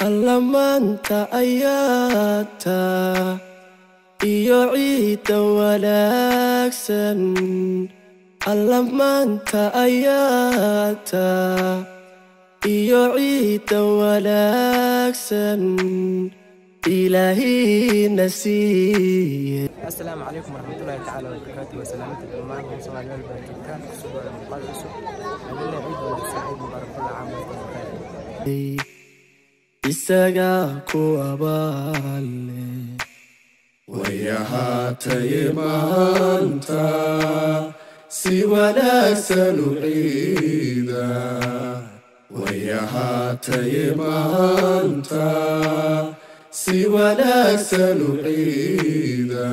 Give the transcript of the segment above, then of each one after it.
alla maanta ayaata iyo ciidda wanaagsan alla maanta ayaata iyo ciidda wanaagsan ilaahina siiye. السلام عليكم ورحمة الله تعالى وبركاته وسلامة الأمان وصلاة الله وبركاته سبحان الله وسلم على عيد والسعيد مبارك كل عام وأنتم بخير. isaga ku abaale wayahaatay maanta si wanaagsan u ciida wayahaatay maanta si wanaagsan u ciida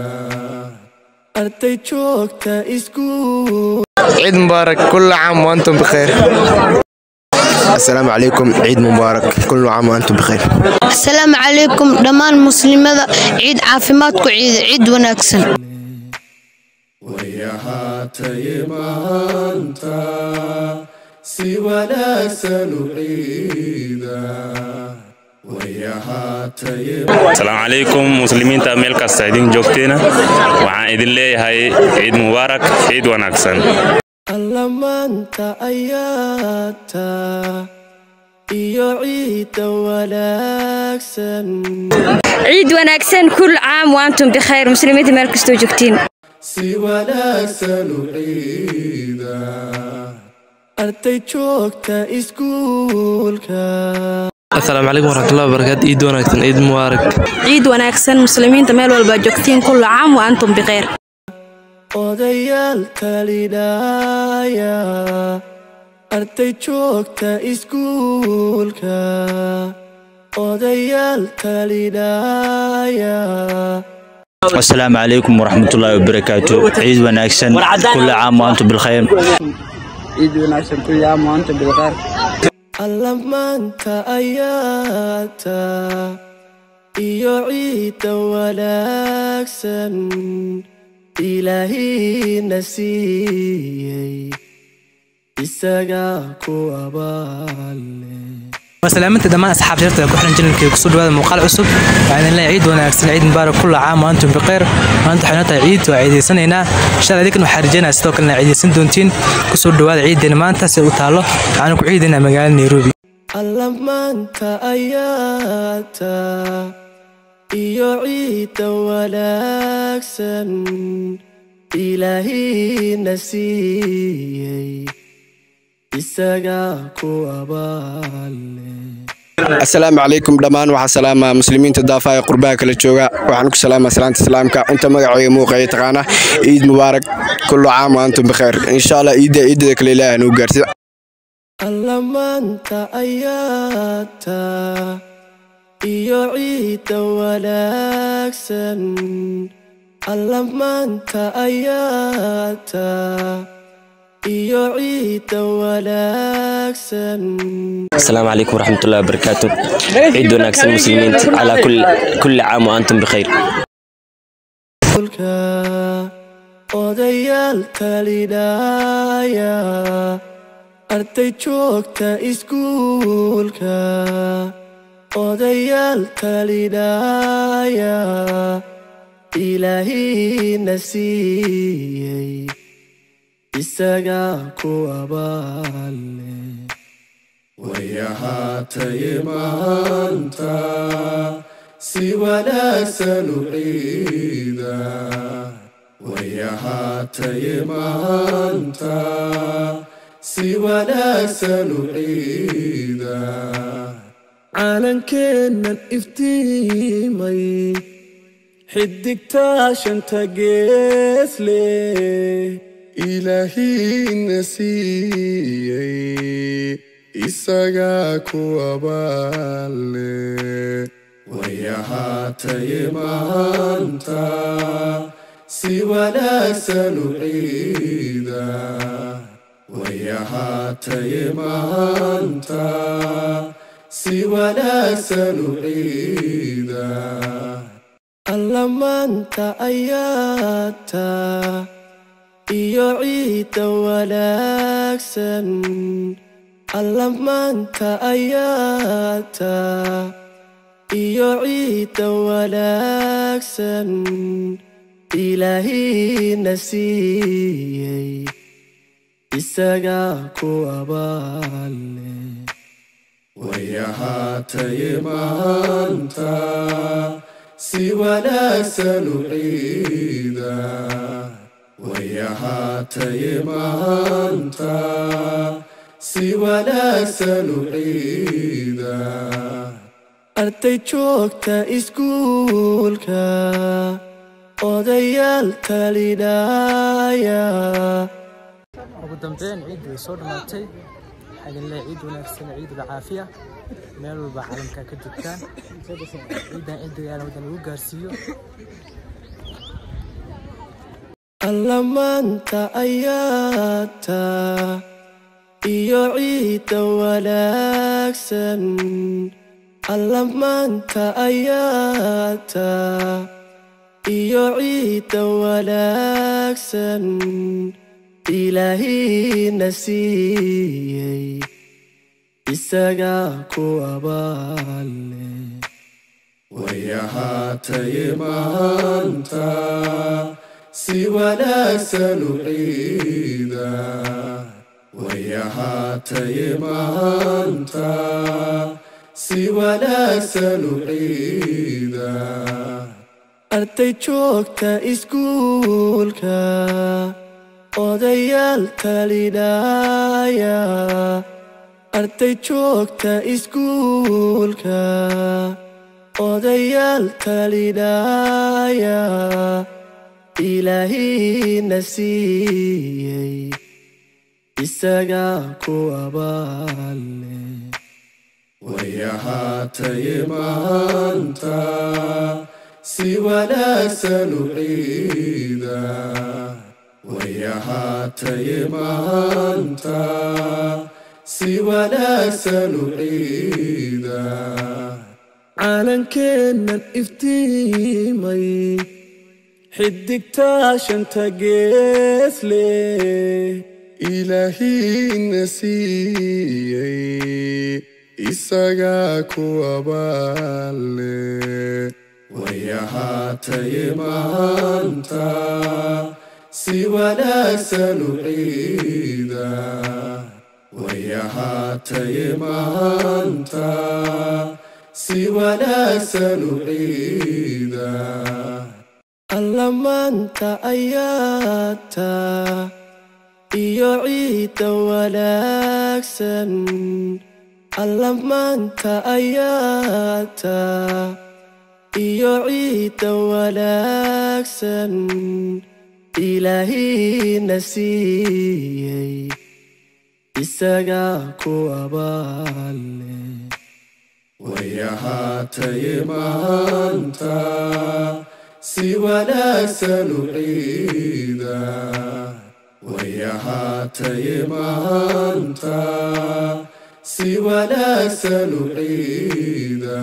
arday joogta iskuul. عيد مبارك كل عام وأنتم بخير. السلام عليكم عيد مبارك كل عام وأنتم بخير. السلام عليكم دمان مسلمة عيد عافيماتكم عيد وناكسن. وياهاتي مانتا سي وناكسن عيدا السلام عليكم مسلمين تامل كاستايدين جوكتينا وعن إذن لي هاي عيد مبارك عيد وناكسن. alla maanta ayaata iyo ciidda wanaagsan عيد وناكسن كل عام وأنتم بخير مسلمين مال كستو جوكتين si wanaagsan u ciida arday joogta iskuulka. السلام عليكم ورحمة الله وبركاته. عيد وناكسن عيد مبارك. عيد وناكسن مسلمين تمال والباجوكتين كل عام وأنتم بخير. odayaal talinaya arday joogta iskuulka odayaal talinaya. السلام عليكم ورحمة الله وبركاته. عيد وناكسن كل عام وأنتم بالخير. عيد وناكسن كل عام وأنتم بالخير. alla maanta ayaata iyo ciidda wanaagsan ilaahina siiyey isaga ku abaale. وسلامة دمان أصحاب شرطة كحنا نجلن كسود هذا مقال عصب يعني لا عيد وناكسن عيد مبارك كل عام وأنتم بخير وأنتم حنات عيد وعيد سنة هنا إن شاء الله ذيك نحرجنا استوكلنا عيد سندونتين كسود هذا عيد ما أنت سأطاله عنك عيدنا مجال نيروبي. alla maanta ayaata iyo ciidda wanaagsan ilaahina siiyey isaga ku abaale. السلام عليكم دمان وحا سلامة مسلمين تدافع قرباء كلا جوغا وحنك سلامة سلامة سلامك انت مقعوية موقع يتقانا. عيد مبارك كل عام وانتم بخير ان شاء الله عيد ذاك الإله نوقارسي. alla maanta ayaata iyo ciidda wanaagsan alla maanta ayaata iyo ciidda wanaagsan. السلام عليكم ورحمة الله وبركاته. عيد وناكسن مسلمين على كل عام وأنتم بخير. odayaal talinaya arday joogta iskuulka odayaal talinaya ilaahina siiyey isaga ku abaale. wayahaatay maanta si wanaagsan u ciida wayahaatay maanta si wanaagsan u ciida calankeennan iftiimay xidigtaa shanta gees leh ilaahina siiyey isaga ku abaale. wayahaatay maanta si wanaagsan u ciida wayahaatay maanta si wanaagsan u ciida alla maanta ayaata iyo ciidda wanaagsan alla maanta ayaata iyo ciidda wanaagsan ilaahina siiyey isagaa ku abaale way ahaatay maanta si wanaagsan u ciida way ahaatay maanta si wanaagsan u ciida arday joogta iskuulka odayaal talinaya ugu dambeyn ciid way soo dhamaatay waxaan leeyahay ciid wanaagsan ciid caafiya meel walba caalamka ka joogtaan ciidan ciid yaala wadan lagu gaarsiiyo alla maanta ayaata iyo ciidda wanaagsan alla maanta ayaata iyo ciidda wanaagsan ilaahina siiyey isagaa ku abaale way ahaatay maanta si wanaagsan u ciida way ahaatay maanta si wanaagsan u ciida arday joogta iskuulka odayaal talinaya arday joogta iskuulka odayaal talinaya ilaahina siiyey isagaa ku abaale way ahaatay maanta si wanaagsan u ciida way ahaatay maanta si wanaagsan u ciida calankeennan iftiimay xidigtaa shanta gees leh ilaahina siiyey isagaa ku abaale way ahaatay maanta si wanaagsan u ciida way ahaatay maanta si wanaagsan u ciida alla maanta ayaata iyo ciidda wanaagsan alla maanta ayaata iyo ciidda wanaagsan ilaahina siiyey isagaa ku abaale way ahaatay maanta si wanaagsan u ciida way ahaatay maanta si wanaagsan u ciida